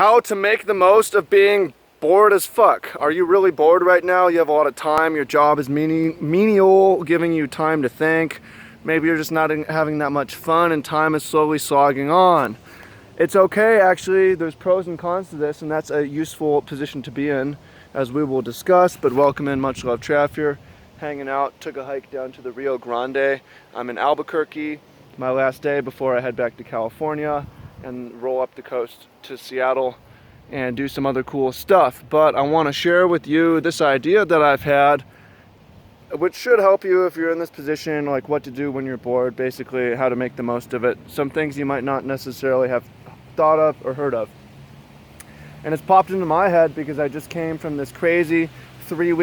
How to make the most of being bored as fuck. Are you really bored right now? You have a lot of time, your job is menial, giving you time to think. Maybe you're just not having that much fun and time is slowly slogging on. It's okay, actually. There's pros and cons to this, and that's a useful position to be in, as we will discuss. But welcome in, much love, Trav here. Hanging out, took a hike down to the Rio Grande. I'm in Albuquerque, my last day before I head back to California and roll up the coast to Seattle and do some other cool stuff. But I want to share with you this idea that I've had, which should help you if you're in this position, like what to do when you're bored, basically how to make the most of it. Some things you might not necessarily have thought of or heard of. And it's popped into my head because I just came from this crazy 3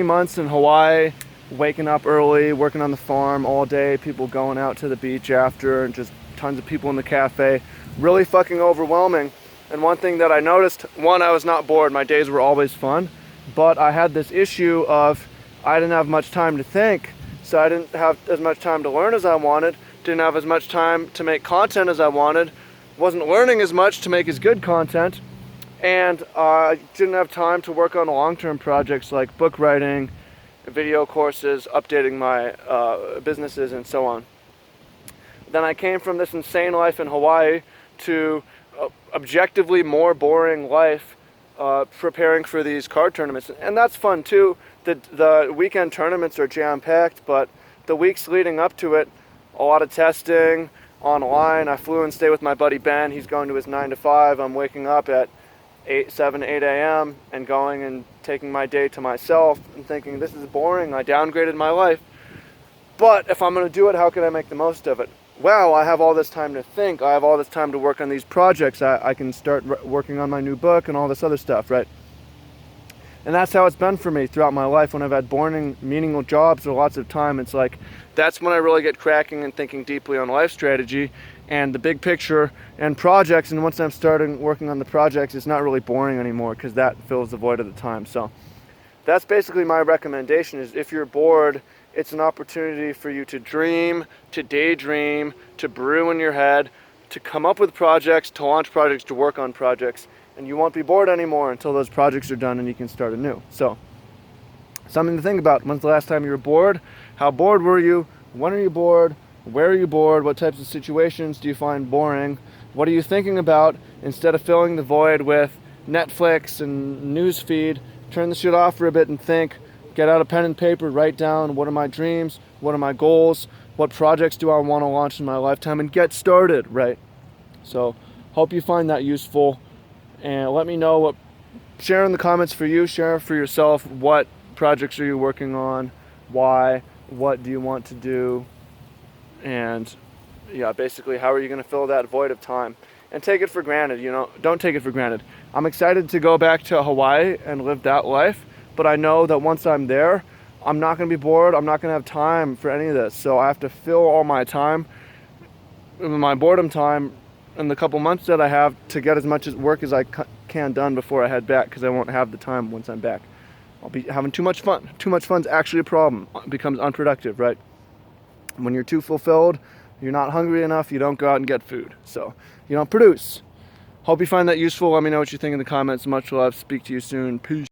months in Hawaii, waking up early, working on the farm all day, people going out to the beach after, and just tons of people in the cafe. Really fucking overwhelming. And one thing that I noticed, one, I was not bored. My days were always fun. But I had this issue of I didn't have much time to think. So I didn't have as much time to learn as I wanted. Didn't have as much time to make content as I wanted. Wasn't learning as much to make as good content. And I didn't have time to work on long-term projects like book writing, video courses, updating my businesses, and so on. Then I came from this insane life in Hawaii to objectively more boring life preparing for these card tournaments. And that's fun too. The weekend tournaments are jam-packed, but the weeks leading up to it, a lot of testing online. I flew and stayed with my buddy Ben. He's going to his 9 to 5. I'm waking up at 8 a.m. and going and taking my day to myself and thinking, this is boring. I downgraded my life. But if I'm going to do it, how can I make the most of it? Wow, I have all this time to think. I have all this time to work on these projects. I can start working on my new book and all this other stuff, right? And that's how it's been for me throughout my life. When I've had boring, meaningful jobs or lots of time, it's like, that's when I really get cracking and thinking deeply on life strategy and the big picture and projects. And once I'm starting working on the projects, it's not really boring anymore because that fills the void of the time. So that's basically my recommendation, is if you're bored, it's an opportunity for you to dream, to daydream, to brew in your head, to come up with projects, to launch projects, to work on projects. And you won't be bored anymore until those projects are done and you can start anew. So, something to think about. When's the last time you were bored? How bored were you? When are you bored? Where are you bored? What types of situations do you find boring? What are you thinking about? Instead of filling the void with Netflix and news feed, turn the shit off for a bit and think. Get out a pen and paper, write down what are my dreams, what are my goals, what projects do I want to launch in my lifetime, and get started, right? So, hope you find that useful, and let me know what, share in the comments for you, share for yourself, what projects are you working on, why, what do you want to do, and yeah, basically how are you going to fill that void of time. And take it for granted, don't take it for granted. I'm excited to go back to Hawaii and live that life. But I know that once I'm there, I'm not going to be bored. I'm not going to have time for any of this. So I have to fill all my time, my boredom time, in the couple months that I have to get as much work as I can done before I head back, because I won't have the time once I'm back. I'll be having too much fun. Too much fun's actually a problem. It becomes unproductive, right? When you're too fulfilled, you're not hungry enough, you don't go out and get food. So you don't produce. Hope you find that useful. Let me know what you think in the comments. Much love. Speak to you soon. Peace.